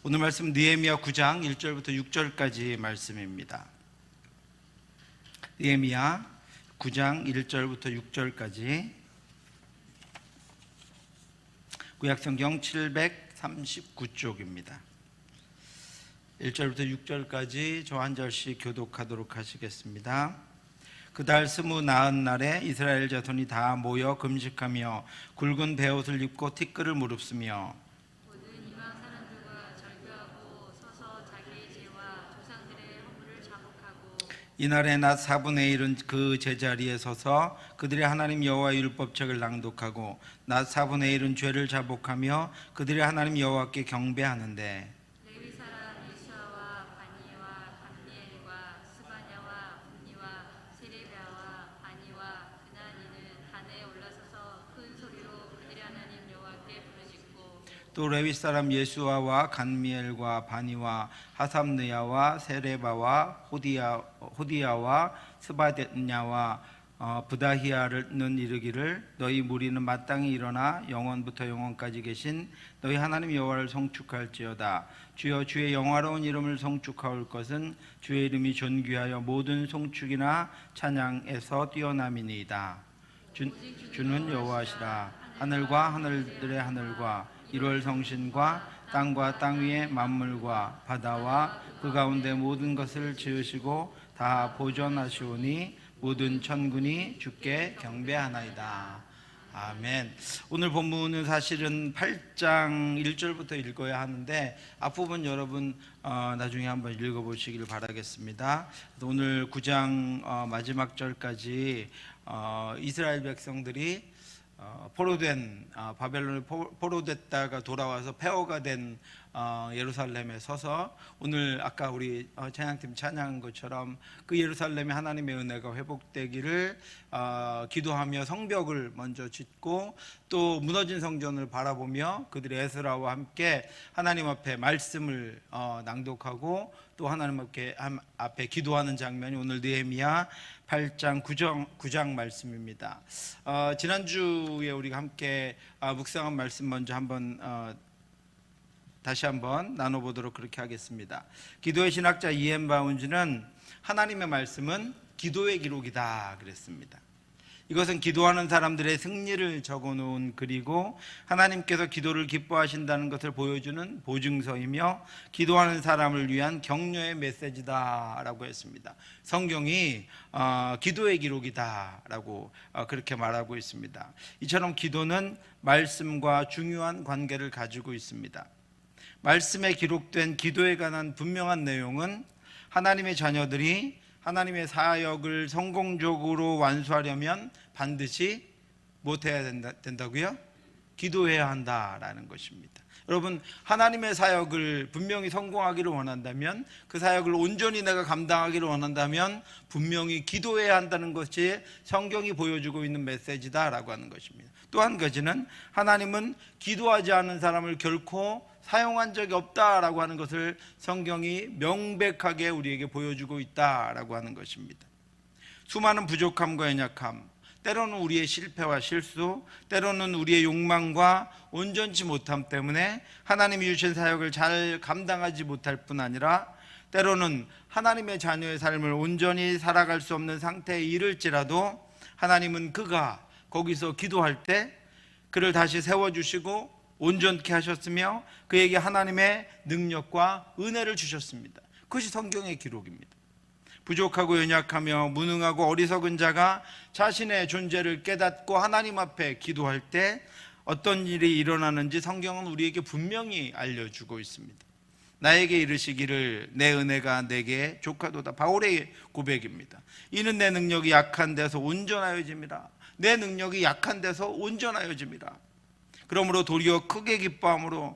오늘 말씀 느헤미야 9장 1절부터 6절까지 말씀입니다. 느헤미야 9장 1절부터 6절까지 구약성경 739쪽입니다. 1절부터 6절까지 저 한 절씩 교독하도록 하시겠습니다. 그달 29날에 이스라엘 자손이 다 모여 금식하며 굵은 베옷을 입고 티끌을 무릅쓰며 모든 이방 사람들과 절규하고 서서 자기의 죄와 조상들의 허물을 자복하고 이날의 낮 4분의 1은 그 제자리에 서서 그들의 하나님 여호와의 율법책을 낭독하고 낮 4분의 1은 죄를 자복하며 그들의 하나님 여호와께 경배하는데 레위 사람 예수아와 바니와 감미엘과 스바냐와 분니와 세레비아와 바니와 그나니는 단에 올라서서 큰 소리로 그들의 하나님 여호와께 부르짖고 또 레위 사람 예수아와 간미엘과 바니와 하삼느야와 세레바와 호디야와 스바냐와 부다히아는 이르기를 너희 무리는 마땅히 일어나 영원부터 영원까지 계신 너희 하나님 여호와를 송축할지어다. 주여 주의 영화로운 이름을 송축하올 것은 주의 이름이 존귀하여 모든 송축이나 찬양에서 뛰어남이니이다. 주는 여호와시라. 하늘과 하늘들의 하늘과 1월 성신과 땅과 땅 위의 만물과 바다와 그 가운데 모든 것을 지으시고 다 보존하시오니 모든 천군이 주께 경배하나이다. 아멘. 오늘 본문은 사실은 8장 1절부터 읽어야 하는데 앞부분 여러분 나중에 한번 읽어보시길 바라겠습니다. 오늘 9장 마지막 절까지 이스라엘 백성들이 바벨론에 포로됐다가 돌아와서 폐허가 된 예루살렘에 서서 오늘 아까 우리 찬양팀 찬양한 것처럼 그 예루살렘에 하나님의 은혜가 회복되기를 기도하며 성벽을 먼저 짓고 또 무너진 성전을 바라보며 그들이 에스라와 함께 하나님 앞에 말씀을 낭독하고 또 하나님 앞에 기도하는 장면이 오늘 느헤미야 8장 9장 말씀입니다. 지난주에 우리가 함께 묵상한 말씀 먼저 다시 한번 나눠보도록 그렇게 하겠습니다. 기도의 신학자 이엔 바운즈는 하나님의 말씀은 기도의 기록이다 그랬습니다. 이것은 기도하는 사람들의 승리를 적어놓은 글이고 하나님께서 기도를 기뻐하신다는 것을 보여주는 보증서이며 기도하는 사람을 위한 격려의 메시지다라고 했습니다. 성경이 기도의 기록이다라고 그렇게 말하고 있습니다. 이처럼 기도는 말씀과 중요한 관계를 가지고 있습니다. 말씀에 기록된 기도에 관한 분명한 내용은 하나님의 자녀들이 하나님의 사역을 성공적으로 완수하려면 반드시 못해야 된다고요? 기도해야 한다라는 것입니다. 여러분, 하나님의 사역을 분명히 성공하기를 원한다면, 그 사역을 온전히 내가 감당하기를 원한다면 분명히 기도해야 한다는 것이 성경이 보여주고 있는 메시지다라고 하는 것입니다. 또 한 가지는 하나님은 기도하지 않은 사람을 결코 사용한 적이 없다라고 하는 것을 성경이 명백하게 우리에게 보여주고 있다라고 하는 것입니다. 수많은 부족함과 연약함, 때로는 우리의 실패와 실수, 때로는 우리의 욕망과 온전치 못함 때문에 하나님이 주신 사역을 잘 감당하지 못할 뿐 아니라 때로는 하나님의 자녀의 삶을 온전히 살아갈 수 없는 상태에 이를지라도 하나님은 그가 거기서 기도할 때 그를 다시 세워주시고 온전케 하셨으며 그에게 하나님의 능력과 은혜를 주셨습니다. 그것이 성경의 기록입니다. 부족하고 연약하며 무능하고 어리석은 자가 자신의 존재를 깨닫고 하나님 앞에 기도할 때 어떤 일이 일어나는지 성경은 우리에게 분명히 알려주고 있습니다. 나에게 이르시기를 내 은혜가 내게 족하도다. 바울의 고백입니다. 이는 내 능력이 약한 데서 온전하여짐이라. 내 능력이 약한 데서 온전하여짐이라. 그러므로 도리어 크게 기뻐함으로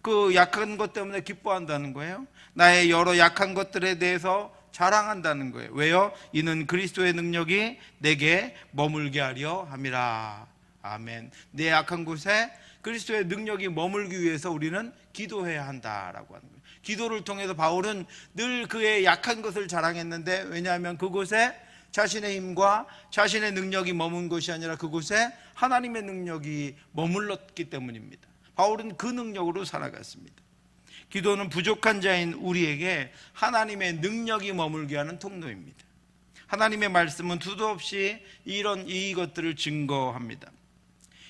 그 약한 것 때문에 기뻐한다는 거예요. 나의 여러 약한 것들에 대해서 자랑한다는 거예요. 왜요? 이는 그리스도의 능력이 내게 머물게 하려 함이라. 아멘. 내 약한 곳에 그리스도의 능력이 머물기 위해서 우리는 기도해야 한다라고 하는 거예요. 기도를 통해서 바울은 늘 그의 약한 것을 자랑했는데, 왜냐하면 그곳에 자신의 힘과 자신의 능력이 머문 것이 아니라 그곳에 하나님의 능력이 머물렀기 때문입니다. 바울은 그 능력으로 살아갔습니다. 기도는 부족한 자인 우리에게 하나님의 능력이 머물게 하는 통로입니다. 하나님의 말씀은 수도 없이 이것들을 증거합니다.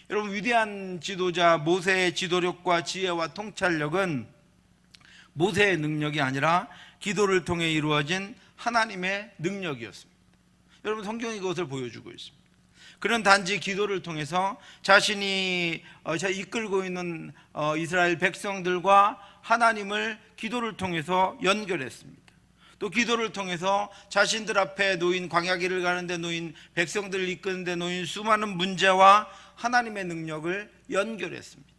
여러분, 위대한 지도자 모세의 지도력과 지혜와 통찰력은 모세의 능력이 아니라 기도를 통해 이루어진 하나님의 능력이었습니다. 여러분, 성경이 그것을 보여주고 있습니다. 그는 단지 기도를 통해서 자신이 이끌고 있는 이스라엘 백성들과 하나님을 기도를 통해서 연결했습니다. 또 기도를 통해서 자신들 앞에 놓인 광야길을 가는데 놓인 백성들을 이끄는데 놓인 수많은 문제와 하나님의 능력을 연결했습니다.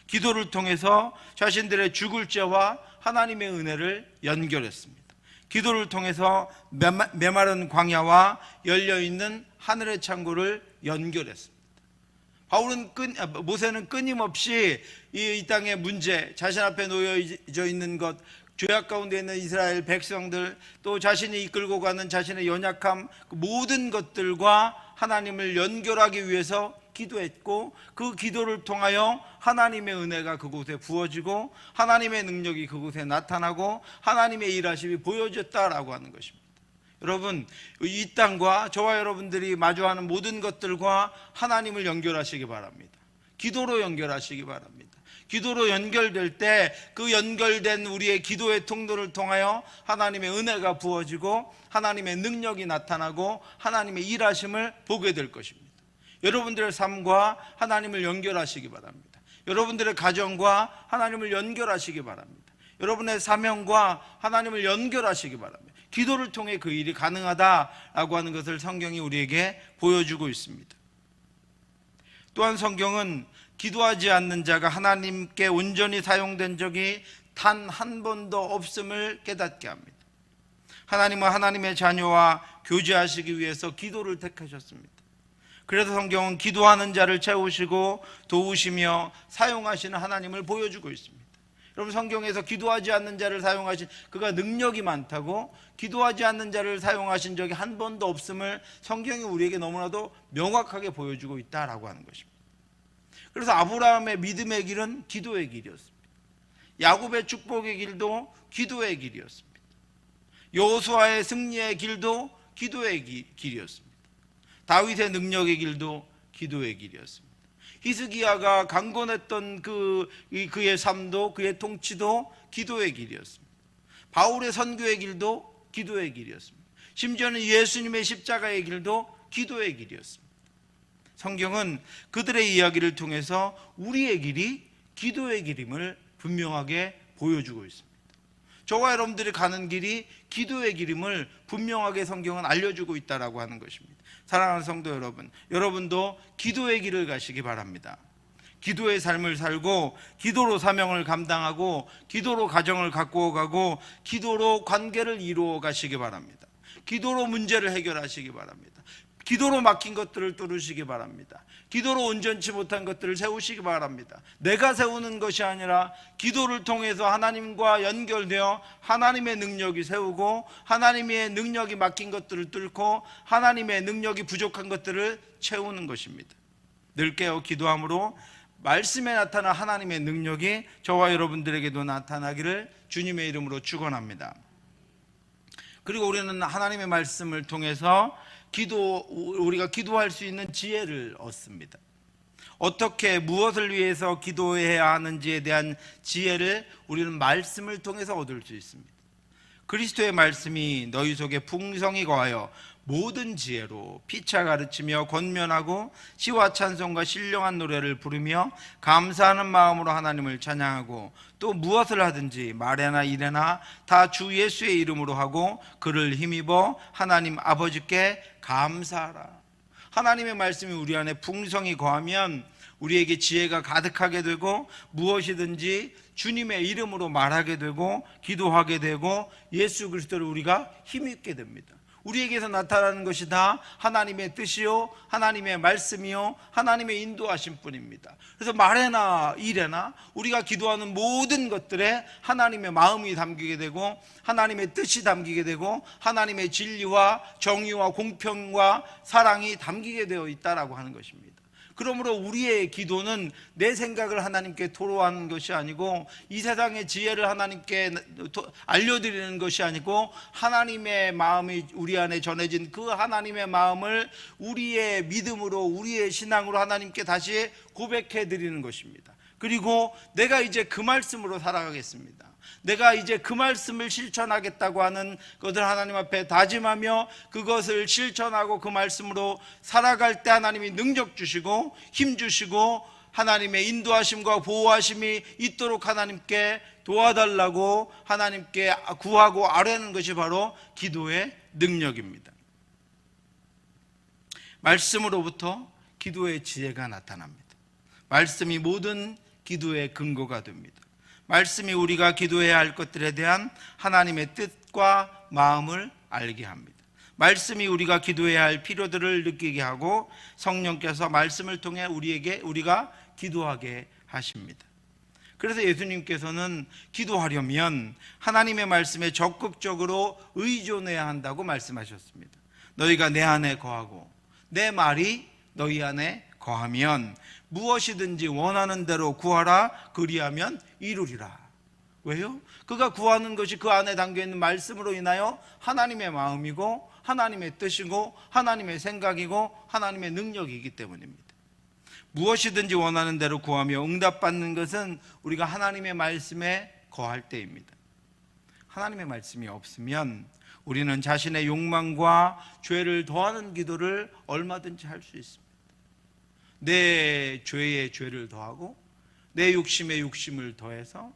기도를 통해서 자신들의 죽을 죄와 하나님의 은혜를 연결했습니다. 기도를 통해서 메마른 광야와 열려있는 하늘의 창고를 연결했습니다. 모세는 끊임없이 이 땅의 문제, 자신 앞에 놓여져 있는 것, 죄악 가운데 있는 이스라엘 백성들, 또 자신이 이끌고 가는 자신의 연약함, 그 모든 것들과 하나님을 연결하기 위해서 기도했고, 그 기도를 통하여 하나님의 은혜가 그곳에 부어지고 하나님의 능력이 그곳에 나타나고 하나님의 일하심이 보여졌다라고 하는 것입니다. 여러분, 이 땅과 저와 여러분들이 마주하는 모든 것들과 하나님을 연결하시기 바랍니다. 기도로 연결하시기 바랍니다. 기도로 연결될 때 그 연결된 우리의 기도의 통로를 통하여 하나님의 은혜가 부어지고 하나님의 능력이 나타나고 하나님의 일하심을 보게 될 것입니다. 여러분들의 삶과 하나님을 연결하시기 바랍니다. 여러분들의 가정과 하나님을 연결하시기 바랍니다. 여러분의 사명과 하나님을 연결하시기 바랍니다. 기도를 통해 그 일이 가능하다라고 하는 것을 성경이 우리에게 보여주고 있습니다. 또한 성경은 기도하지 않는 자가 하나님께 온전히 사용된 적이 단 한 번도 없음을 깨닫게 합니다. 하나님은 하나님의 자녀와 교제하시기 위해서 기도를 택하셨습니다. 그래서 성경은 기도하는 자를 채우시고 도우시며 사용하시는 하나님을 보여주고 있습니다. 여러분, 성경에서 기도하지 않는 자를 사용하신 그가 능력이 많다고, 기도하지 않는 자를 사용하신 적이 한 번도 없음을 성경이 우리에게 너무나도 명확하게 보여주고 있다라고 하는 것입니다. 그래서 아브라함의 믿음의 길은 기도의 길이었습니다. 야곱의 축복의 길도 기도의 길이었습니다. 여호수아의 승리의 길도 기도의 길이었습니다. 다윗의 능력의 길도 기도의 길이었습니다. 히스기야가 강건했던 그의 삶도, 그의 통치도 기도의 길이었습니다. 바울의 선교의 길도 기도의 길이었습니다. 심지어는 예수님의 십자가의 길도 기도의 길이었습니다. 성경은 그들의 이야기를 통해서 우리의 길이 기도의 길임을 분명하게 보여주고 있습니다. 저와 여러분들이 가는 길이 기도의 길임을 분명하게 성경은 알려주고 있다라고 하는 것입니다. 사랑하는 성도 여러분, 여러분도 기도의 길을 가시기 바랍니다. 기도의 삶을 살고 기도로 사명을 감당하고 기도로 가정을 갖고 가고 기도로 관계를 이루어 가시기 바랍니다. 기도로 문제를 해결하시기 바랍니다. 기도로 막힌 것들을 뚫으시기 바랍니다. 기도로 온전치 못한 것들을 세우시기 바랍니다. 내가 세우는 것이 아니라 기도를 통해서 하나님과 연결되어 하나님의 능력이 세우고 하나님의 능력이 막힌 것들을 뚫고 하나님의 능력이 부족한 것들을 채우는 것입니다. 늘 깨어 기도함으로 말씀에 나타난 하나님의 능력이 저와 여러분들에게도 나타나기를 주님의 이름으로 축원합니다. 그리고 우리는 하나님의 말씀을 통해서 우리가 기도할 수 있는 지혜를 얻습니다. 어떻게 무엇을 위해서 기도해야 하는지에 대한 지혜를 우리는 말씀을 통해서 얻을 수 있습니다. 그리스도의 말씀이 너희 속에 풍성히 거하여 모든 지혜로 피차 가르치며 권면하고 시와 찬송과 신령한 노래를 부르며 감사하는 마음으로 하나님을 찬양하고 또 무엇을 하든지 말에나 일에나 다 주 예수의 이름으로 하고 그를 힘입어 하나님 아버지께 감사하라. 하나님의 말씀이 우리 안에 풍성히 거하면 우리에게 지혜가 가득하게 되고 무엇이든지 주님의 이름으로 말하게 되고 기도하게 되고 예수 그리스도를 우리가 힘입게 됩니다. 우리에게서 나타나는 것이 다 하나님의 뜻이요 하나님의 말씀이요 하나님의 인도하심 뿐입니다. 그래서 말에나 일에나 우리가 기도하는 모든 것들에 하나님의 마음이 담기게 되고 하나님의 뜻이 담기게 되고 하나님의 진리와 정의와 공평과 사랑이 담기게 되어 있다라고 하는 것입니다. 그러므로 우리의 기도는 내 생각을 하나님께 토로하는 것이 아니고 이 세상의 지혜를 하나님께 알려드리는 것이 아니고 하나님의 마음이 우리 안에 전해진 그 하나님의 마음을 우리의 믿음으로 우리의 신앙으로 하나님께 다시 고백해 드리는 것입니다. 그리고 내가 이제 그 말씀으로 살아가겠습니다. 내가 이제 그 말씀을 실천하겠다고 하는 것을 하나님 앞에 다짐하며 그것을 실천하고 그 말씀으로 살아갈 때 하나님이 능력 주시고 힘 주시고 하나님의 인도하심과 보호하심이 있도록 하나님께 도와달라고 하나님께 구하고 아뢰는 것이 바로 기도의 능력입니다. 말씀으로부터 기도의 지혜가 나타납니다. 말씀이 모든 기도의 근거가 됩니다. 말씀이 우리가 기도해야 할 것들에 대한 하나님의 뜻과 마음을 알게 합니다. 말씀이 우리가 기도해야 할 필요들을 느끼게 하고 성령께서 말씀을 통해 우리가 기도하게 하십니다. 그래서 예수님께서는 기도하려면 하나님의 말씀에 적극적으로 의존해야 한다고 말씀하셨습니다. 너희가 내 안에 거하고 내 말이 너희 안에 거하면 무엇이든지 원하는 대로 구하라 그리하면 이루리라. 왜요? 그가 구하는 것이 그 안에 담겨있는 말씀으로 인하여 하나님의 마음이고 하나님의 뜻이고 하나님의 생각이고 하나님의 능력이기 때문입니다. 무엇이든지 원하는 대로 구하며 응답받는 것은 우리가 하나님의 말씀에 거할 때입니다. 하나님의 말씀이 없으면 우리는 자신의 욕망과 죄를 더하는 기도를 얼마든지 할 수 있습니다. 내 죄에 죄를 더하고 내 욕심에 욕심을 더해서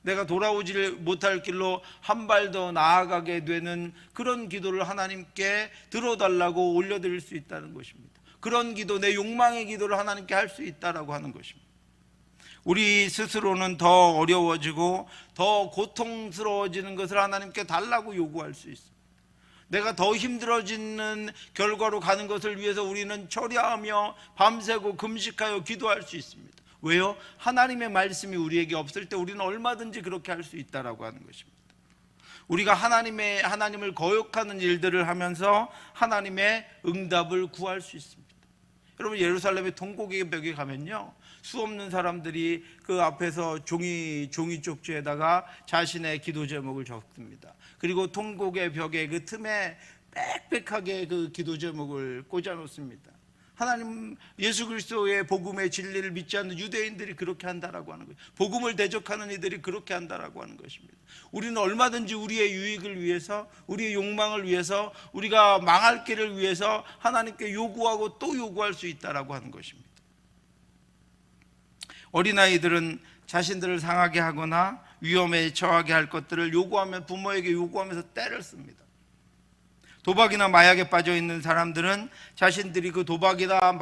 내가 돌아오지 못할 길로 한 발 더 나아가게 되는 그런 기도를 하나님께 들어달라고 올려드릴 수 있다는 것입니다. 그런 기도, 내 욕망의 기도를 하나님께 할 수 있다라고 하는 것입니다. 우리 스스로는 더 어려워지고 더 고통스러워지는 것을 하나님께 달라고 요구할 수 있습니다. 내가 더 힘들어지는 결과로 가는 것을 위해서 우리는 철야하며 밤새고 금식하여 기도할 수 있습니다. 왜요? 하나님의 말씀이 우리에게 없을 때 우리는 얼마든지 그렇게 할 수 있다라고 하는 것입니다. 우리가 하나님을 거역하는 일들을 하면서 하나님의 응답을 구할 수 있습니다. 여러분, 예루살렘의 동고개 벽에 가면요, 수 없는 사람들이 그 앞에서 종이 쪽지에다가 자신의 기도 제목을 적습니다. 그리고 동고개 벽의 그 틈에 빽빽하게 그 기도 제목을 꽂아 놓습니다. 하나님, 예수 그리스도의 복음의 진리를 믿지 않는 유대인들이 그렇게 한다라고 하는 거예요. 복음을 대적하는 이들이 그렇게 한다라고 하는 것입니다. 우리는 얼마든지 우리의 유익을 위해서, 우리의 욕망을 위해서, 우리가 망할 길을 위해서 하나님께 요구하고 또 요구할 수 있다라고 하는 것입니다. 어린아이들은 자신들을 상하게 하거나 위험에 처하게 할 것들을 요구하면 부모에게 요구하면서 때를 씁니다. 도박이나 마약에 빠져 있는 사람들은 자신들이 그 도박이나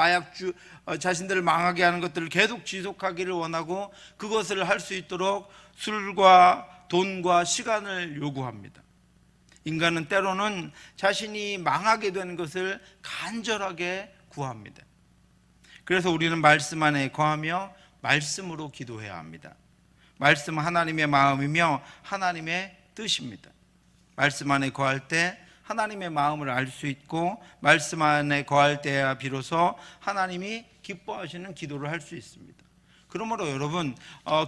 자신들을 망하게 하는 것들을 계속 지속하기를 원하고 그것을 할 수 있도록 술과 돈과 시간을 요구합니다. 인간은 때로는 자신이 망하게 되는 것을 간절하게 구합니다. 그래서 우리는 말씀 안에 거하며 말씀으로 기도해야 합니다. 말씀은 하나님의 마음이며 하나님의 뜻입니다. 말씀 안에 거할 때 하나님의 마음을 알 수 있고 말씀 안에 거할 때야 비로소 하나님이 기뻐하시는 기도를 할 수 있습니다. 그러므로 여러분,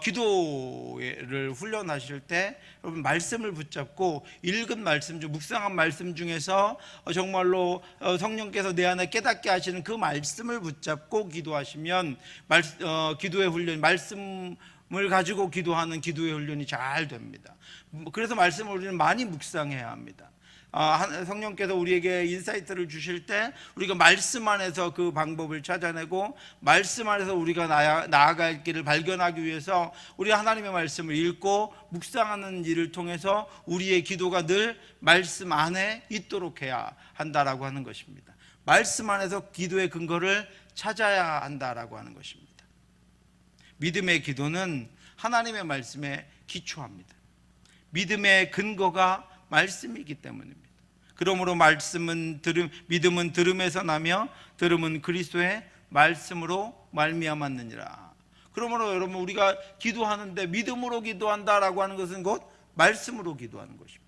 기도를 훈련하실 때 여러분 말씀을 붙잡고 읽은 말씀 중, 묵상한 말씀 중에서 정말로 성령께서 내 안에 깨닫게 하시는 그 말씀을 붙잡고 기도하시면 기도의 훈련, 말씀을 가지고 기도하는 기도의 훈련이 잘 됩니다. 그래서 말씀을 우리는 많이 묵상해야 합니다. 성령께서 우리에게 인사이트를 주실 때 우리가 말씀 안에서 그 방법을 찾아내고 말씀 안에서 우리가 나아갈 길을 발견하기 위해서 우리 하나님의 말씀을 읽고 묵상하는 일을 통해서 우리의 기도가 늘 말씀 안에 있도록 해야 한다라고 하는 것입니다. 말씀 안에서 기도의 근거를 찾아야 한다라고 하는 것입니다. 믿음의 기도는 하나님의 말씀에 기초합니다. 믿음의 근거가 말씀이기 때문입니다. 그러므로 믿음은 들음에서 나며 들음은 그리스도의 말씀으로 말미암았느니라. 그러므로 여러분, 우리가 기도하는데 믿음으로 기도한다라고 하는 것은 곧 말씀으로 기도하는 것입니다.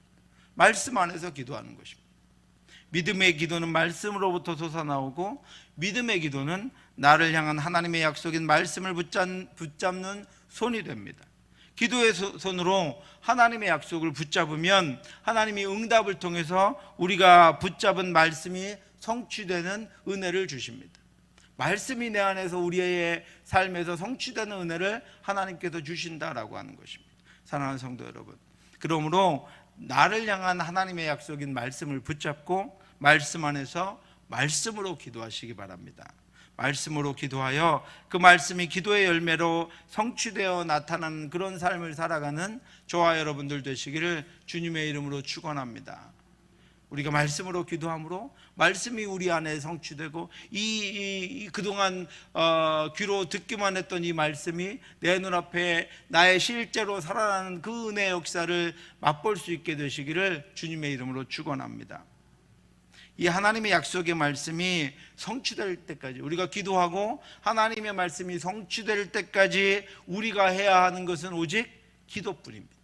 말씀 안에서 기도하는 것입니다. 믿음의 기도는 말씀으로부터 솟아나오고 믿음의 기도는 나를 향한 하나님의 약속인 말씀을 붙잡는 손이 됩니다. 기도의 손으로 하나님의 약속을 붙잡으면 하나님이 응답을 통해서 우리가 붙잡은 말씀이 성취되는 은혜를 주십니다. 말씀이 내 안에서 우리의 삶에서 성취되는 은혜를 하나님께서 주신다라고 하는 것입니다. 사랑하는 성도 여러분, 그러므로 나를 향한 하나님의 약속인 말씀을 붙잡고 말씀 안에서 말씀으로 기도하시기 바랍니다. 말씀으로 기도하여 그 말씀이 기도의 열매로 성취되어 나타나는 그런 삶을 살아가는 저와 여러분들 되시기를 주님의 이름으로 축원합니다. 우리가 말씀으로 기도함으로 말씀이 우리 안에 성취되고 그동안 귀로 듣기만 했던 이 말씀이 내 눈앞에 나의 실제로 살아나는 그 은혜의 역사를 맛볼 수 있게 되시기를 주님의 이름으로 축원합니다. 이 하나님의 약속의 말씀이 성취될 때까지, 우리가 기도하고 하나님의 말씀이 성취될 때까지 우리가 해야 하는 것은 오직 기도뿐입니다.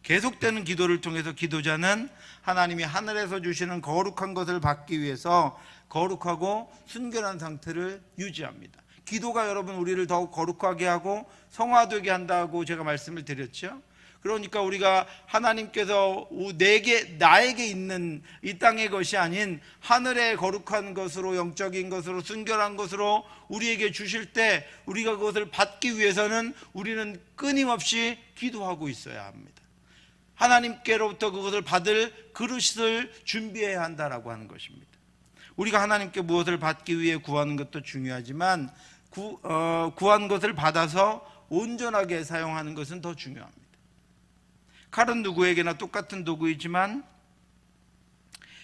계속되는 기도를 통해서 기도자는 하나님이 하늘에서 주시는 거룩한 것을 받기 위해서 거룩하고 순결한 상태를 유지합니다. 기도가 여러분 우리를 더욱 거룩하게 하고 성화되게 한다고 제가 말씀을 드렸죠. 그러니까 우리가 하나님께서 나에게 있는 이 땅의 것이 아닌 하늘의 거룩한 것으로, 영적인 것으로, 순결한 것으로 우리에게 주실 때 우리가 그것을 받기 위해서는 우리는 끊임없이 기도하고 있어야 합니다. 하나님께로부터 그것을 받을 그릇을 준비해야 한다라고 하는 것입니다. 우리가 하나님께 무엇을 받기 위해 구하는 것도 중요하지만 구한 것을 받아서 온전하게 사용하는 것은 더 중요합니다. 칼은 누구에게나 똑같은 도구이지만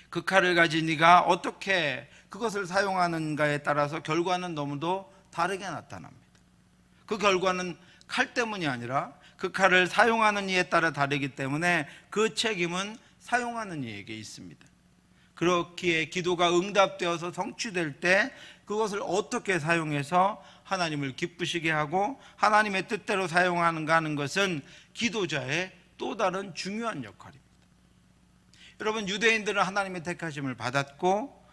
그 칼을 가진 네가 어떻게 그것을 사용하는가에 따라서 결과는 너무도 다르게 나타납니다. 그 결과는 칼 때문이 아니라 그 칼을 사용하는 이에 따라 다르기 때문에 그 책임은 사용하는 이에게 있습니다. 그렇기에 기도가 응답되어서 성취될 때 그것을 어떻게 사용해서 하나님을 기쁘시게 하고 하나님의 뜻대로 사용하는가 하는 것은 기도자의 또 다른 중요한 역할입니다. 여러분, 유대인들은 하나님의 택하심을 받았고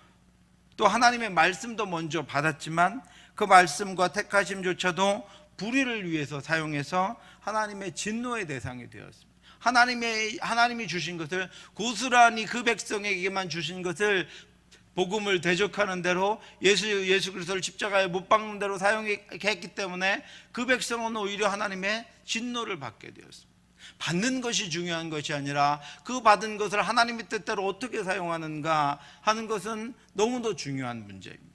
또 하나님의 말씀도 먼저 받았지만 그 말씀과 택하심조차도 불의를 위해서 사용해서 하나님의 진노의 대상이 되었습니다. 하나님이 주신 것을 고스란히 그 백성에게만 주신 것을 복음을 대적하는 대로 예수 그리스도를 십자가에 못 박는 대로 사용했기 때문에 그 백성은 오히려 하나님의 진노를 받게 되었습니다. 받는 것이 중요한 것이 아니라 그 받은 것을 하나님의 뜻대로 어떻게 사용하는가 하는 것은 너무도 중요한 문제입니다.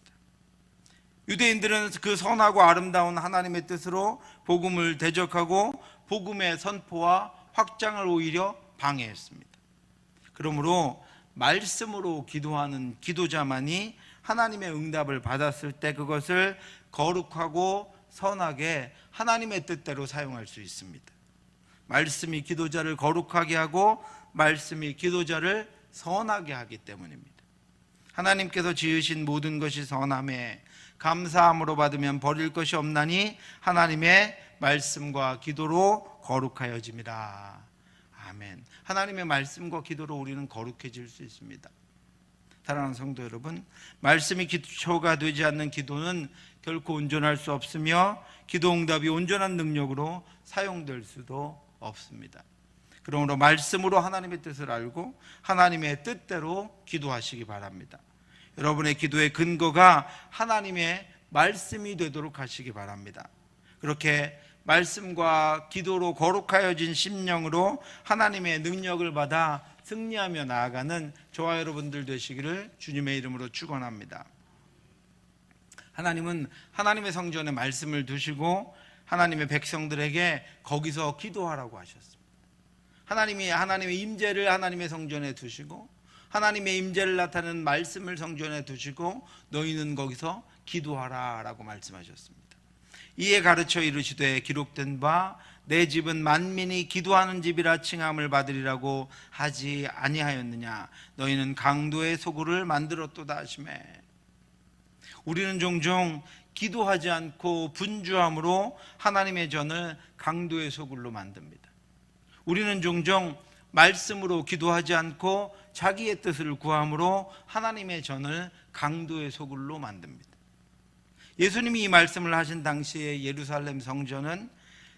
유대인들은 그 선하고 아름다운 하나님의 뜻으로 복음을 대적하고 복음의 선포와 확장을 오히려 방해했습니다. 그러므로 말씀으로 기도하는 기도자만이 하나님의 응답을 받았을 때 그것을 거룩하고 선하게 하나님의 뜻대로 사용할 수 있습니다. 말씀이 기도자를 거룩하게 하고 말씀이 기도자를 선하게 하기 때문입니다. 하나님께서 지으신 모든 것이 선함에 감사함으로 받으면 버릴 것이 없나니 하나님의 말씀과 기도로 거룩하여짐이라. 아멘. 하나님의 말씀과 기도로 우리는 거룩해질 수 있습니다. 사랑하는 성도 여러분, 말씀이 기초가 되지 않는 기도는 결코 온전할 수 없으며 기도 응답이 온전한 능력으로 사용될 수도 없습니다. 그러므로 말씀으로 하나님의 뜻을 알고 하나님의 뜻대로 기도하시기 바랍니다. 여러분의 기도의 근거가 하나님의 말씀이 되도록 하시기 바랍니다. 그렇게 말씀과 기도로 거룩하여진 심령으로 하나님의 능력을 받아 승리하며 나아가는 저와 여러분들 되시기를 주님의 이름으로 축원합니다. 하나님은 하나님의 성전에 말씀을 두시고 하나님의 백성들에게 거기서 기도하라고 하셨습니다. 하나님이 하나님의 임재를 하나님의 성전에 두시고 하나님의 임재를 나타내는 말씀을 성전에 두시고 너희는 거기서 기도하라 라고 말씀하셨습니다. 이에 가르쳐 이르시되 기록된 바 내 집은 만민이 기도하는 집이라 칭함을 받으리라고 하지 아니하였느냐. 너희는 강도의 소굴을 만들었도다 하시매. 우리는 종종 기도하지 않고 분주함으로 하나님의 전을 강도의 소굴로 만듭니다. 우리는 종종 말씀으로 기도하지 않고 자기의 뜻을 구함으로 하나님의 전을 강도의 소굴로 만듭니다. 예수님이 이 말씀을 하신 당시에 예루살렘 성전은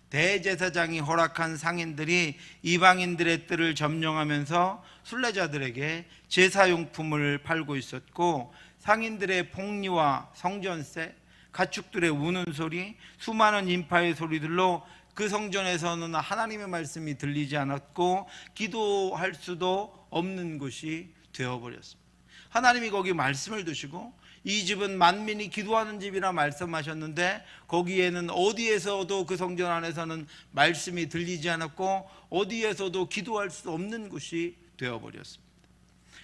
대제사장이 허락한 상인들이 이방인들의 뜰을 점령하면서 순례자들에게 제사용품을 팔고 있었고, 상인들의 폭리와 성전세, 가축들의 우는 소리, 수많은 인파의 소리들로 그 성전에서는 하나님의 말씀이 들리지 않았고 기도할 수도 없는 곳이 되어버렸습니다. 하나님이 거기 말씀을 두시고 이 집은 만민이 기도하는 집이라 말씀하셨는데, 거기에는 어디에서도 그 성전 안에서는 말씀이 들리지 않았고 어디에서도 기도할 수 없는 곳이 되어버렸습니다.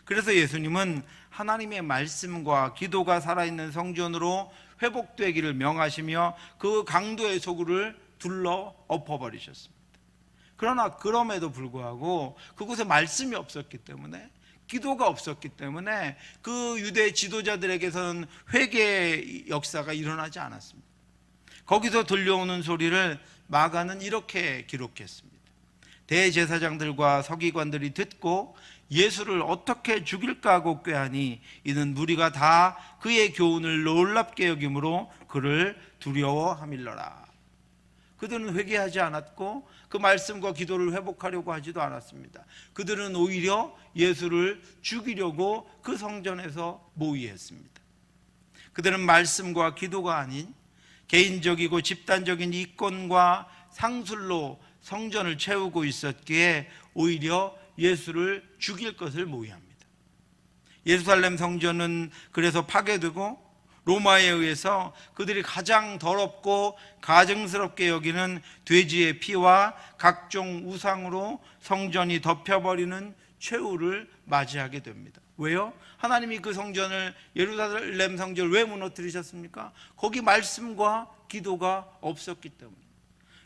그래서 예수님은 하나님의 말씀과 기도가 살아있는 성전으로 회복되기를 명하시며 그 강도의 소굴을 둘러 엎어버리셨습니다. 그러나 그럼에도 불구하고 그곳에 말씀이 없었기 때문에, 기도가 없었기 때문에 그 유대 지도자들에게서는 회개의 역사가 일어나지 않았습니다. 거기서 들려오는 소리를 마가는 이렇게 기록했습니다. 대제사장들과 서기관들이 듣고 예수를 어떻게 죽일까 하고 꾀하니 이는 무리가 다 그의 교훈을 놀랍게 여김으로 그를 두려워함일러라. 그들은 회개하지 않았고 그 말씀과 기도를 회복하려고 하지도 않았습니다. 그들은 오히려 예수를 죽이려고 그 성전에서 모의했습니다. 그들은 말씀과 기도가 아닌 개인적이고 집단적인 이권과 상술로 성전을 채우고 있었기에 오히려 예수를 죽일 것을 모의합니다. 예루살렘 성전은 그래서 파괴되고 로마에 의해서 그들이 가장 더럽고 가증스럽게 여기는 돼지의 피와 각종 우상으로 성전이 덮여버리는 최후를 맞이하게 됩니다. 왜요? 하나님이 그 성전을, 예루살렘 성전을 왜 무너뜨리셨습니까? 거기 말씀과 기도가 없었기 때문에,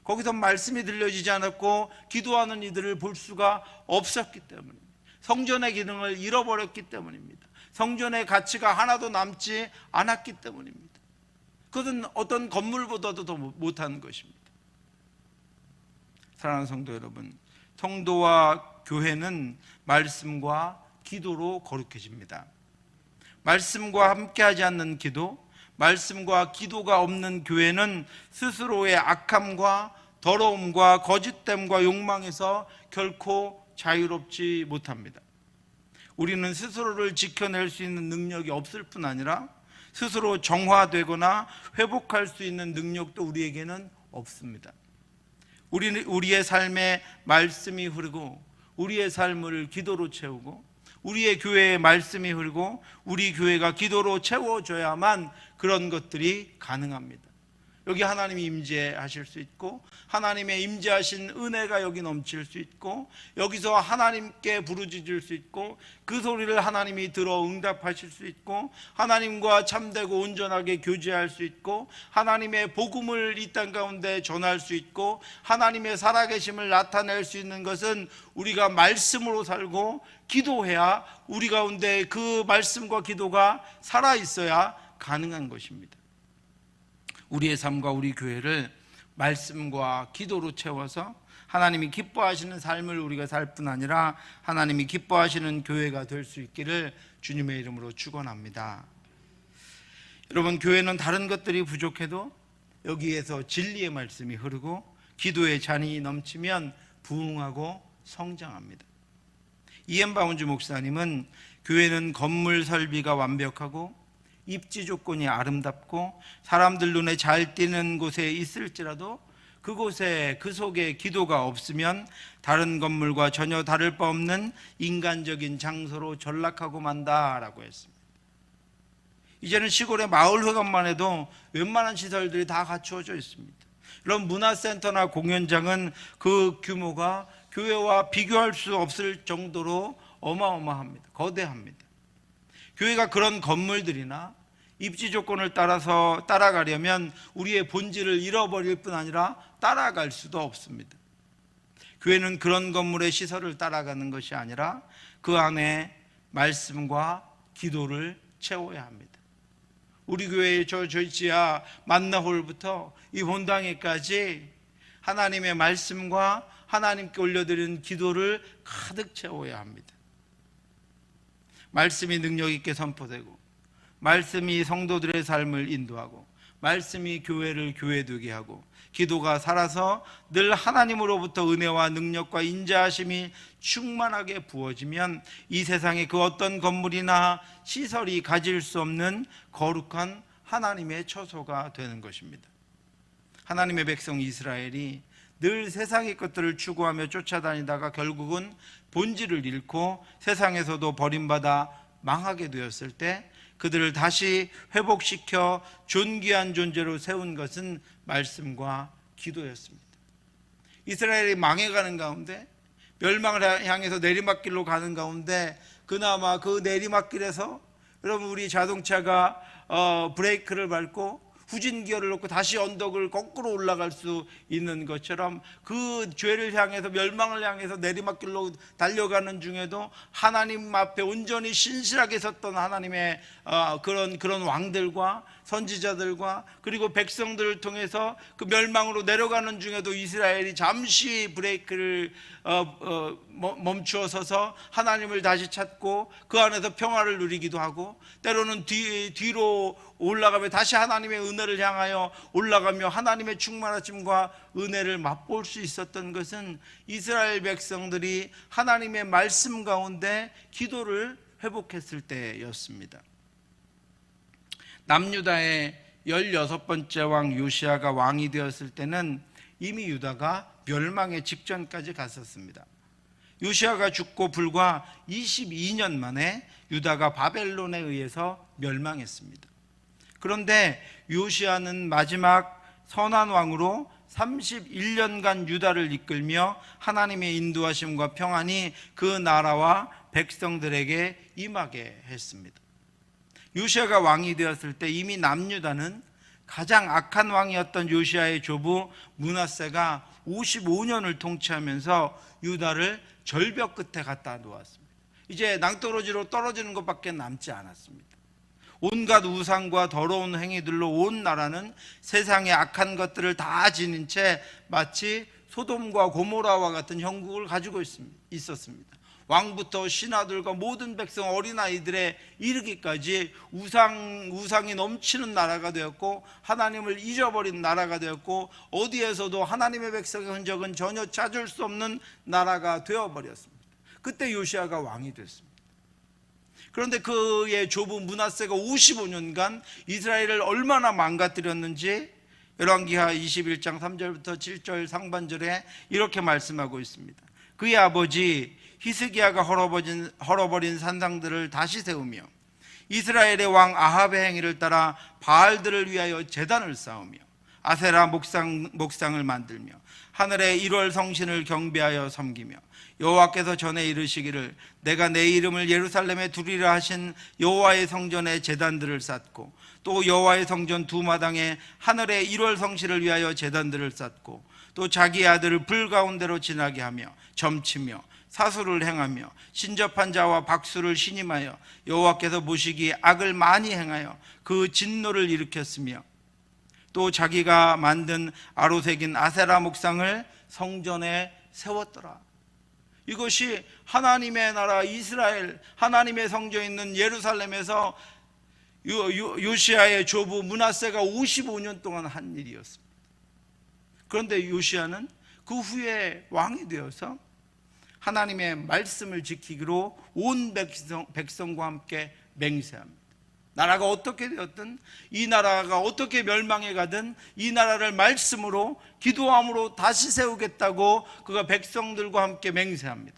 거기서 말씀이 들려지지 않았고 기도하는 이들을 볼 수가 없었기 때문입니다. 성전의 기능을 잃어버렸기 때문입니다. 성전의 가치가 하나도 남지 않았기 때문입니다. 그것은 어떤 건물보다도 더 못한 것입니다. 사랑하는 성도 여러분, 성도와 교회는 말씀과 기도로 거룩해집니다. 말씀과 함께하지 않는 기도, 말씀과 기도가 없는 교회는 스스로의 악함과 더러움과 거짓됨과 욕망에서 결코 자유롭지 못합니다. 우리는 스스로를 지켜낼 수 있는 능력이 없을 뿐 아니라 스스로 정화되거나 회복할 수 있는 능력도 우리에게는 없습니다. 우리의 삶에 말씀이 흐르고 우리의 삶을 기도로 채우고 우리의 교회에 말씀이 흐르고 우리 교회가 기도로 채워져야만 그런 것들이 가능합니다. 여기 하나님이 임재하실 수 있고 하나님의 임재하신 은혜가 여기 넘칠 수 있고 여기서 하나님께 부르짖을 수 있고 그 소리를 하나님이 들어 응답하실 수 있고 하나님과 참되고 온전하게 교제할 수 있고 하나님의 복음을 이 땅 가운데 전할 수 있고 하나님의 살아계심을 나타낼 수 있는 것은 우리가 말씀으로 살고 기도해야, 우리 가운데 그 말씀과 기도가 살아있어야 가능한 것입니다. 우리의 삶과 우리 교회를 말씀과 기도로 채워서 하나님이 기뻐하시는 삶을 우리가 살 뿐 아니라 하나님이 기뻐하시는 교회가 될 수 있기를 주님의 이름으로 축원합니다. 여러분, 교회는 다른 것들이 부족해도 여기에서 진리의 말씀이 흐르고 기도의 잔이 넘치면 부흥하고 성장합니다. 이엠 바운주 목사님은 교회는 건물 설비가 완벽하고 입지 조건이 아름답고 사람들 눈에 잘 띄는 곳에 있을지라도 그곳에 그 속에 기도가 없으면 다른 건물과 전혀 다를 바 없는 인간적인 장소로 전락하고 만다라고 했습니다. 이제는 시골의 마을회관만 해도 웬만한 시설들이 다 갖추어져 있습니다. 이런 문화센터나 공연장은 그 규모가 교회와 비교할 수 없을 정도로 어마어마합니다. 거대합니다. 교회가 그런 건물들이나 입지 조건을 따라서 따라가려면 우리의 본질을 잃어버릴 뿐 아니라 따라갈 수도 없습니다. 교회는 그런 건물의 시설을 따라가는 것이 아니라 그 안에 말씀과 기도를 채워야 합니다. 우리 교회의 저희 지하 만나홀부터 이 본당에까지 하나님의 말씀과 하나님께 올려드리는 기도를 가득 채워야 합니다. 말씀이 능력 있게 선포되고 말씀이 성도들의 삶을 인도하고 말씀이 교회를 교회되게 하고 기도가 살아서 늘 하나님으로부터 은혜와 능력과 인자하심이 충만하게 부어지면 이 세상에 그 어떤 건물이나 시설이 가질 수 없는 거룩한 하나님의 처소가 되는 것입니다. 하나님의 백성 이스라엘이 늘 세상의 것들을 추구하며 쫓아다니다가 결국은 본질을 잃고 세상에서도 버림받아 망하게 되었을 때 그들을 다시 회복시켜 존귀한 존재로 세운 것은 말씀과 기도였습니다. 이스라엘이 망해가는 가운데, 멸망을 향해서 내리막길로 가는 가운데 그나마 그 내리막길에서 여러분 우리 자동차가 브레이크를 밟고 후진기어를 놓고 다시 언덕을 거꾸로 올라갈 수 있는 것처럼 그 죄를 향해서, 멸망을 향해서 내리막길로 달려가는 중에도 하나님 앞에 온전히 신실하게 섰던 하나님의 그런 왕들과 선지자들과 그리고 백성들을 통해서 그 멸망으로 내려가는 중에도 이스라엘이 잠시 브레이크를 멈추어 서서 하나님을 다시 찾고 그 안에서 평화를 누리기도 하고, 때로는 뒤로 올라가며 다시 하나님의 은혜를 향하여 올라가며 하나님의 충만하심과 은혜를 맛볼 수 있었던 것은 이스라엘 백성들이 하나님의 말씀 가운데 기도를 회복했을 때였습니다. 남유다의 16번째 왕 요시아가 왕이 되었을 때는 이미 유다가 멸망의 직전까지 갔었습니다. 요시아가 죽고 불과 22년 만에 유다가 바벨론에 의해서 멸망했습니다. 그런데 요시아는 마지막 선한 왕으로 31년간 유다를 이끌며 하나님의 인도하심과 평안이 그 나라와 백성들에게 임하게 했습니다. 요시아가 왕이 되었을 때 이미 남유다는 가장 악한 왕이었던 요시아의 조부 므낫세가 55년을 통치하면서 유다를 절벽 끝에 갖다 놓았습니다. 이제 낭떠러지로 떨어지는 것밖에 남지 않았습니다. 온갖 우상과 더러운 행위들로 온 나라는 세상의 악한 것들을 다 지닌 채 마치 소돔과 고모라와 같은 형국을 가지고 있었습니다. 왕부터 신하들과 모든 백성, 어린아이들에 이르기까지 우상이 넘치는 나라가 되었고 하나님을 잊어버린 나라가 되었고 어디에서도 하나님의 백성의 흔적은 전혀 찾을 수 없는 나라가 되어버렸습니다. 그때 요시아가 왕이 됐습니다. 그런데 그의 조부 므낫세가 55년간 이스라엘을 얼마나 망가뜨렸는지 열왕기하 21장 3절부터 7절 상반절에 이렇게 말씀하고 있습니다. 그의 아버지 히스기야가 헐어버린 산상들을 다시 세우며 이스라엘의 왕 아합의 행위를 따라 바알들을 위하여 제단을 쌓으며 아세라 목상을 만들며 하늘의 1월 성신을 경배하여 섬기며 여호와께서 전에 이르시기를 내가 내 이름을 예루살렘에 두리라 하신 여호와의 성전에 제단들을 쌓고 또 여호와의 성전 두 마당에 하늘의 1월 성신을 위하여 제단들을 쌓고 또 자기 아들을 불 가운데로 지나게 하며 점치며 사수를 행하며 신접한 자와 박수를 신임하여 여호와께서 보시기에 악을 많이 행하여 그 진노를 일으켰으며 또 자기가 만든 아로새긴 아세라 목상을 성전에 세웠더라. 이것이 하나님의 나라 이스라엘, 하나님의 성전에 있는 예루살렘에서 요시아의 조부 므낫세가 55년 동안 한 일이었습니다. 그런데 요시아는 그 후에 왕이 되어서 하나님의 말씀을 지키기로 온 백성과 함께 맹세합니다. 나라가 어떻게 되었든, 이 나라가 어떻게 멸망해 가든 이 나라를 말씀으로 기도함으로 다시 세우겠다고 그가 백성들과 함께 맹세합니다.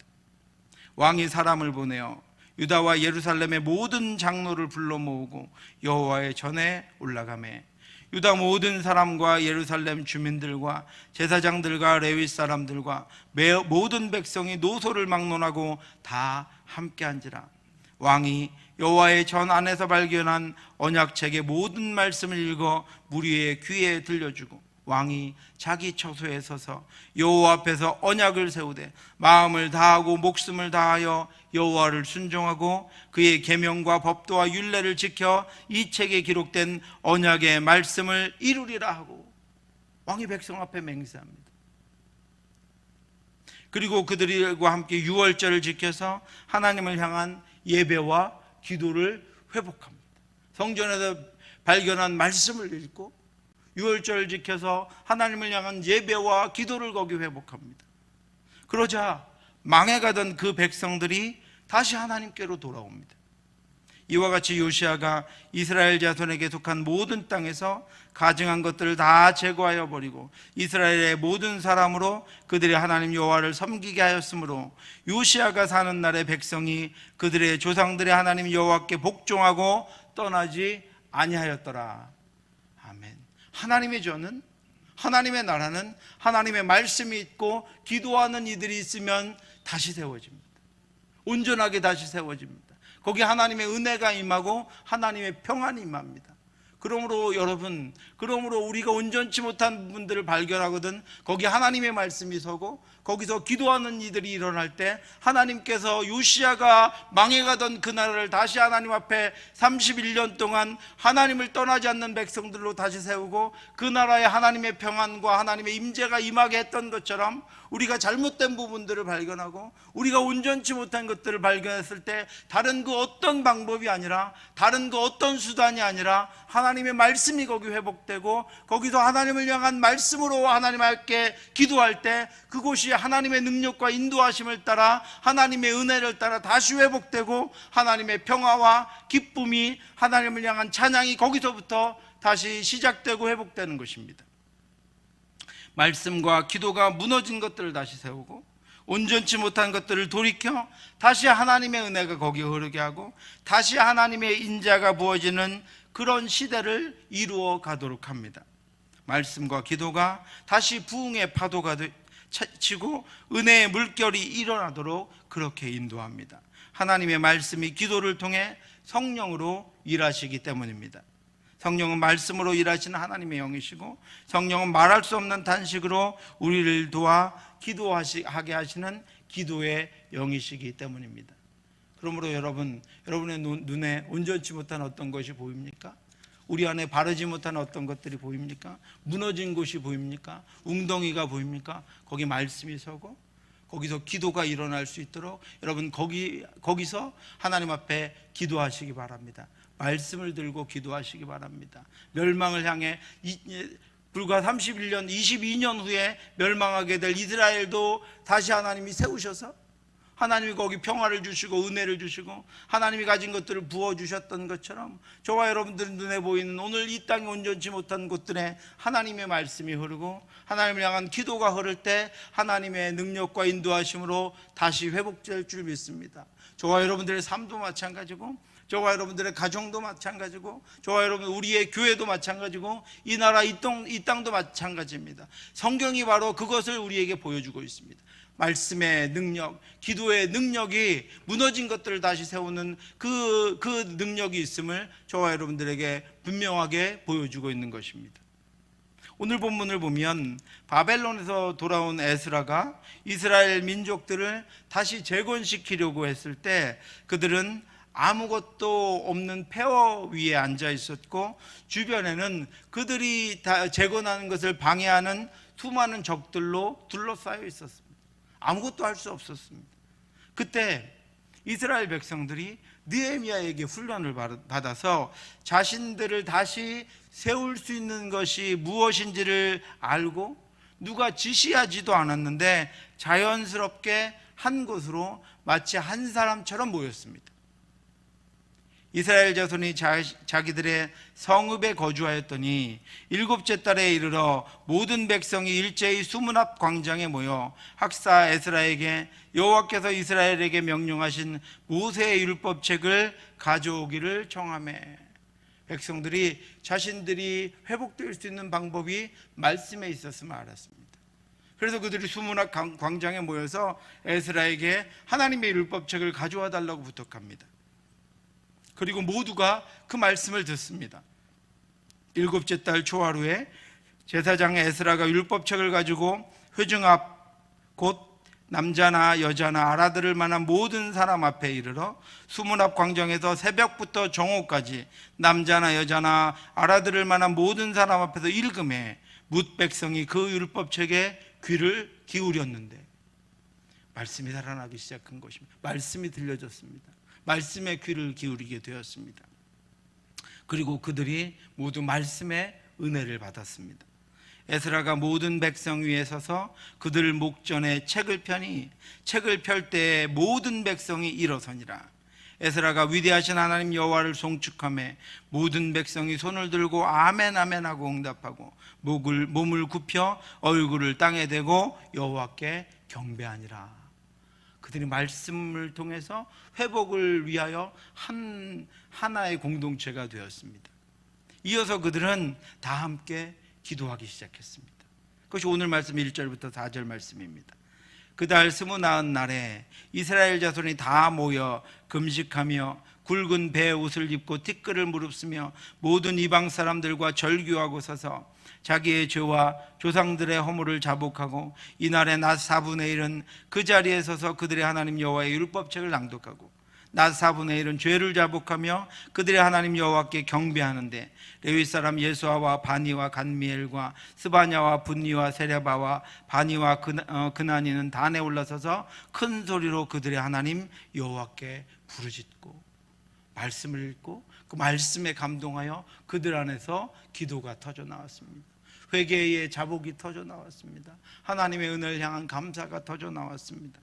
왕이 사람을 보내어 유다와 예루살렘의 모든 장로를 불러 모으고 여호와의 전에 올라가매 유다 모든 사람과 예루살렘 주민들과 제사장들과 레위 사람들과 모든 백성이 노소를 막론하고 다 함께한지라. 왕이 여호와의 전 안에서 발견한 언약책의 모든 말씀을 읽어 무리의 귀에 들려주고 왕이 자기 처소에 서서 여호와 앞에서 언약을 세우되 마음을 다하고 목숨을 다하여 여호와를 순종하고 그의 계명과 법도와 율례를 지켜 이 책에 기록된 언약의 말씀을 이루리라 하고 왕이 백성 앞에 맹세합니다. 그리고 그들과 함께 유월절을 지켜서 하나님을 향한 예배와 기도를 회복합니다. 성전에서 발견한 말씀을 읽고 유월절을 지켜서 하나님을 향한 예배와 기도를 거기 회복합니다. 그러자 망해가던 그 백성들이 다시 하나님께로 돌아옵니다. 이와 같이 요시아가 이스라엘 자손에게 속한 모든 땅에서 가증한 것들을 다 제거하여 버리고 이스라엘의 모든 사람으로 그들이 하나님 여호와를 섬기게 하였으므로 요시아가 사는 날의 백성이 그들의 조상들의 하나님 여호와께 복종하고 떠나지 아니하였더라. 아멘. 하나님의 전은, 하나님의 나라는 하나님의 말씀이 있고 기도하는 이들이 있으면 다시 세워집니다. 온전하게 다시 세워집니다. 거기 하나님의 은혜가 임하고 하나님의 평안이 임합니다. 그러므로 여러분, 우리가 온전치 못한 분들을 발견하거든 거기 하나님의 말씀이 서고 거기서 기도하는 이들이 일어날 때 하나님께서 요시아가 망해가던 그 나라를 다시 하나님 앞에 31년 동안 하나님을 떠나지 않는 백성들로 다시 세우고 그 나라에 하나님의 평안과 하나님의 임재가 임하게 했던 것처럼 우리가 잘못된 부분들을 발견하고 우리가 온전치 못한 것들을 발견했을 때 다른 그 어떤 방법이 아니라 다른 그 어떤 수단이 아니라 하나님의 말씀이 거기 회복되고 거기서 하나님을 향한 말씀으로 하나님께 기도할 때 그곳이 하나님의 능력과 인도하심을 따라 하나님의 은혜를 따라 다시 회복되고 하나님의 평화와 기쁨이 하나님을 향한 찬양이 거기서부터 다시 시작되고 회복되는 것입니다. 말씀과 기도가 무너진 것들을 다시 세우고 온전치 못한 것들을 돌이켜 다시 하나님의 은혜가 거기에 흐르게 하고 다시 하나님의 인자가 부어지는 그런 시대를 이루어 가도록 합니다. 말씀과 기도가 다시 부흥의 파도가 치고 은혜의 물결이 일어나도록 그렇게 인도합니다. 하나님의 말씀이 기도를 통해 성령으로 일하시기 때문입니다. 성령은 말씀으로 일하시는 하나님의 영이시고 성령은 말할 수 없는 단식으로 우리를 도와 기도하게 하시는 기도의 영이시기 때문입니다. 그러므로 여러분의 눈에 온전치 못한 어떤 것이 보입니까? 우리 안에 바르지 못한 어떤 것들이 보입니까? 무너진 곳이 보입니까? 웅덩이가 보입니까? 거기 말씀이 서고 거기서 기도가 일어날 수 있도록 여러분 거기서 하나님 앞에 기도하시기 바랍니다. 말씀을 들고 기도하시기 바랍니다. 멸망을 향해 불과 31년, 22년 후에 멸망하게 될 이스라엘도 다시 하나님이 세우셔서 하나님이 거기 평화를 주시고 은혜를 주시고 하나님이 가진 것들을 부어주셨던 것처럼 저와 여러분들 눈에 보이는 오늘 이 땅이 온전치 못한 곳들에 하나님의 말씀이 흐르고 하나님을 향한 기도가 흐를 때 하나님의 능력과 인도하심으로 다시 회복될 줄 믿습니다. 저와 여러분들의 삶도 마찬가지고 저와 여러분들의 가정도 마찬가지고 저와 여러분 우리의 교회도 마찬가지고 이 나라 이 땅도 마찬가지입니다. 성경이 바로 그것을 우리에게 보여주고 있습니다. 말씀의 능력, 기도의 능력이 무너진 것들을 다시 세우는 그 능력이 있음을 저와 여러분들에게 분명하게 보여주고 있는 것입니다. 오늘 본문을 보면 바벨론에서 돌아온 에스라가 이스라엘 민족들을 다시 재건시키려고 했을 때 그들은 아무것도 없는 폐허 위에 앉아 있었고 주변에는 그들이 다 재건하는 것을 방해하는 수많은 적들로 둘러싸여 있었습니다. 아무것도 할 수 없었습니다. 그때 이스라엘 백성들이 느헤미야에게 훈련을 받아서 자신들을 다시 세울 수 있는 것이 무엇인지를 알고 누가 지시하지도 않았는데 자연스럽게 한 곳으로 마치 한 사람처럼 모였습니다. 이스라엘 자손이 자기들의 성읍에 거주하였더니 7째 달에 이르러 모든 백성이 일제히 수문 앞 광장에 모여 학사 에스라에게 여호와께서 이스라엘에게 명령하신 모세의 율법책을 가져오기를 청하매 백성들이 자신들이 회복될 수 있는 방법이 말씀에 있었음을 알았습니다. 그래서 그들이 수문 앞 광장에 모여서 에스라에게 하나님의 율법책을 가져와 달라고 부탁합니다. 그리고 모두가 그 말씀을 듣습니다. 7째 달 초하루에 제사장 에스라가 율법책을 가지고 회중 앞 곧 남자나 여자나 알아들을 만한 모든 사람 앞에 이르러 수문 앞 광장에서 새벽부터 정오까지 남자나 여자나 알아들을 만한 모든 사람 앞에서 읽음에 뭇 백성이 그 율법책에 귀를 기울였는데 말씀이 살아나기 시작한 것입니다. 말씀이 들려졌습니다. 말씀에 귀를 기울이게 되었습니다. 그리고 그들이 모두 말씀에 은혜를 받았습니다. 에스라가 모든 백성 위에 서서 그들 목전에 책을 펴니 책을 펼 때에 모든 백성이 일어서니라. 에스라가 위대하신 하나님 여호와를 송축하며 모든 백성이 손을 들고 아멘 아멘 하고 응답하고 몸을 굽혀 얼굴을 땅에 대고 여호와께 경배하니라. 그들이 말씀을 통해서 회복을 위하여 하나의 공동체가 되었습니다. 이어서 그들은 다 함께 기도하기 시작했습니다. 그것이 오늘 말씀 1절부터 4절 말씀입니다. 그달 29날에 이스라엘 자손이 다 모여 금식하며 굵은 배 옷을 입고 티끌을 무릅쓰며 모든 이방 사람들과 절규하고 서서 자기의 죄와 조상들의 허물을 자복하고 이날의 낮 4분의 1은 그 자리에 서서 그들의 하나님 여호와의 율법책을 낭독하고 낮 4분의 1은 죄를 자복하며 그들의 하나님 여호와께 경배하는데 레위 사람 예수아와 바니와 간미엘과 스바냐와 분니와 세레바와 바니와 그나니는 단에 올라서서 큰 소리로 그들의 하나님 여호와께 부르짖고 말씀을 읽고 그 말씀에 감동하여 그들 안에서 기도가 터져 나왔습니다. 회개의 자복이 터져 나왔습니다. 하나님의 은혜를 향한 감사가 터져 나왔습니다.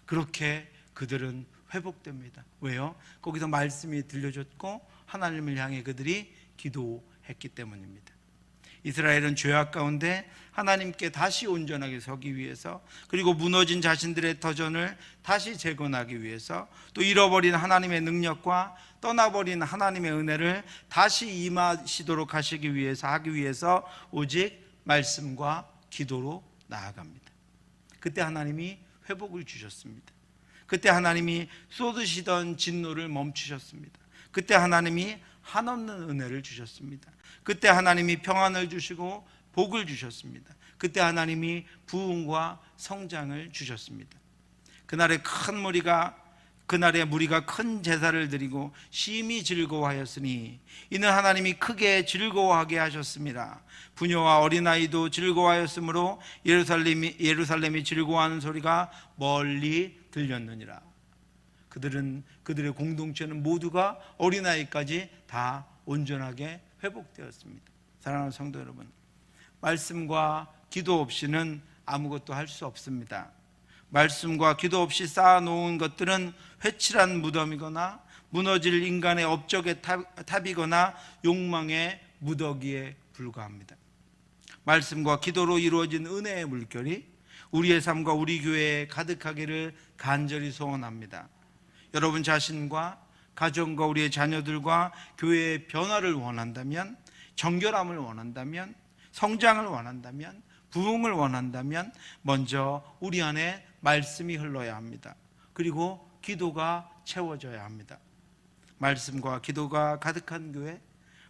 그렇게 그들은 회복됩니다. 왜요? 거기서 말씀이 들려졌고 하나님을 향해 그들이 기도했기 때문입니다. 이스라엘은 죄악 가운데 하나님께 다시 온전하게 서기 위해서, 그리고 무너진 자신들의 터전을 다시 재건하기 위해서, 또 잃어버린 하나님의 능력과 떠나버린 하나님의 은혜를 다시 임하시도록 하기 위해서 오직 말씀과 기도로 나아갑니다. 그때 하나님이 회복을 주셨습니다. 그때 하나님이 쏟으시던 진노를 멈추셨습니다. 그때 하나님이 한없는 은혜를 주셨습니다. 그때 하나님이 평안을 주시고 복을 주셨습니다. 그때 하나님이 부흥과 성장을 주셨습니다. 그날에 무리가 큰 제사를 드리고 심히 즐거워하였으니 이는 하나님이 크게 즐거워하게 하셨습니다. 부녀와 어린아이도 즐거워하였으므로 예루살렘이 즐거워하는 소리가 멀리 들렸느니라. 그들의 공동체는 모두가 어린아이까지 다 온전하게 회복되었습니다. 사랑하는 성도 여러분, 말씀과 기도 없이는 아무것도 할 수 없습니다. 말씀과 기도 없이 쌓아놓은 것들은 회칠한 무덤이거나 무너질 인간의 업적의 탑이거나 욕망의 무더기에 불과합니다. 말씀과 기도로 이루어진 은혜의 물결이 우리의 삶과 우리 교회에 가득하기를 간절히 소원합니다. 여러분 자신과 가정과 우리의 자녀들과 교회의 변화를 원한다면, 정결함을 원한다면, 성장을 원한다면, 부흥을 원한다면 먼저 우리 안에 말씀이 흘러야 합니다. 그리고 기도가 채워져야 합니다. 말씀과 기도가 가득한 교회,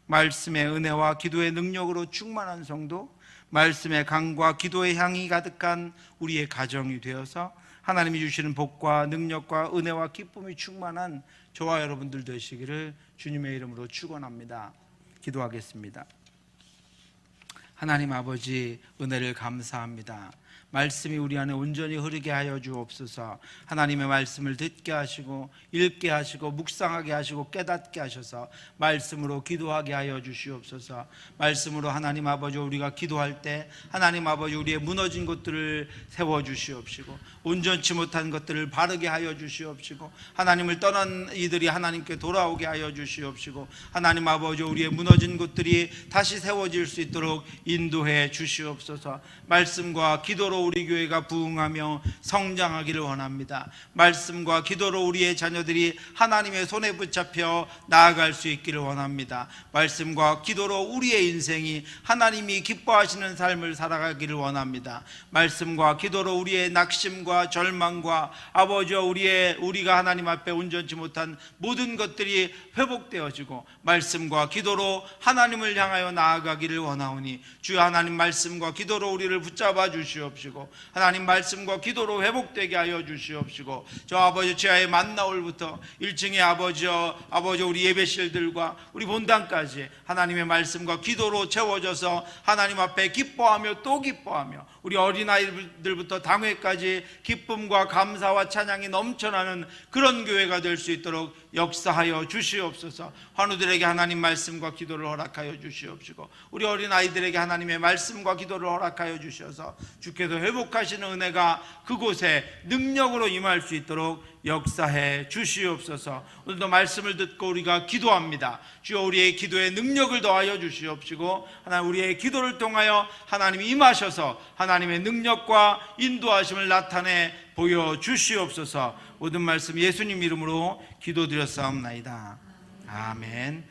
말씀의 은혜와 기도의 능력으로 충만한 성도, 말씀의 강과 기도의 향이 가득한 우리의 가정이 되어서 하나님이 주시는 복과 능력과 은혜와 기쁨이 충만한 저와 여러분들 되시기를 주님의 이름으로 축원합니다. 기도하겠습니다. 하나님 아버지, 은혜를 감사합니다. 말씀이 우리 안에 온전히 흐르게 하여 주옵소서. 하나님의 말씀을 듣게 하시고 읽게 하시고 묵상하게 하시고 깨닫게 하셔서 말씀으로 기도하게 하여 주시옵소서. 말씀으로 하나님 아버지, 우리가 기도할 때 하나님 아버지 우리의 무너진 것들을 세워주시옵시고 온전치 못한 것들을 바르게 하여 주시옵시고 하나님을 떠난 이들이 하나님께 돌아오게 하여 주시옵시고 하나님 아버지 우리의 무너진 것들이 다시 세워질 수 있도록 인도해 주시옵소서. 말씀과 기도로 우리 교회가 부흥하며 성장하기를 원합니다. 말씀과 기도로 우리의 자녀들이 하나님의 손에 붙잡혀 나아갈 수 있기를 원합니다. 말씀과 기도로 우리의 인생이 하나님이 기뻐하시는 삶을 살아가기를 원합니다. 말씀과 기도로 우리의 낙심과 절망과 아버지와 우리가 하나님 앞에 온전치 못한 모든 것들이 회복되어지고 말씀과 기도로 하나님을 향하여 나아가기를 원하오니 주여 하나님 말씀과 기도로 우리를 붙잡아 주시옵시고 주시고 하나님 말씀과 기도로 회복되게 하여 주시옵시고 저 아버지 지하의 만나올부터 1층의 아버지 우리 예배실들과 우리 본당까지 하나님의 말씀과 기도로 채워져서 하나님 앞에 기뻐하며 또 기뻐하며 우리 어린아이들부터 당회까지 기쁨과 감사와 찬양이 넘쳐나는 그런 교회가 될 수 있도록 역사하여 주시옵소서. 환우들에게 하나님 말씀과 기도를 허락하여 주시옵시고 우리 어린아이들에게 하나님의 말씀과 기도를 허락하여 주셔서 주께서 회복하시는 은혜가 그곳에 능력으로 임할 수 있도록 역사해 주시옵소서. 오늘도 말씀을 듣고 우리가 기도합니다. 주여 우리의 기도에 능력을 더하여 주시옵시고 하나님 우리의 기도를 통하여 하나님이 임하셔서 하나님의 능력과 인도하심을 나타내 보여주시옵소서. 모든 말씀 예수님 이름으로 기도드렸사옵나이다. 아멘.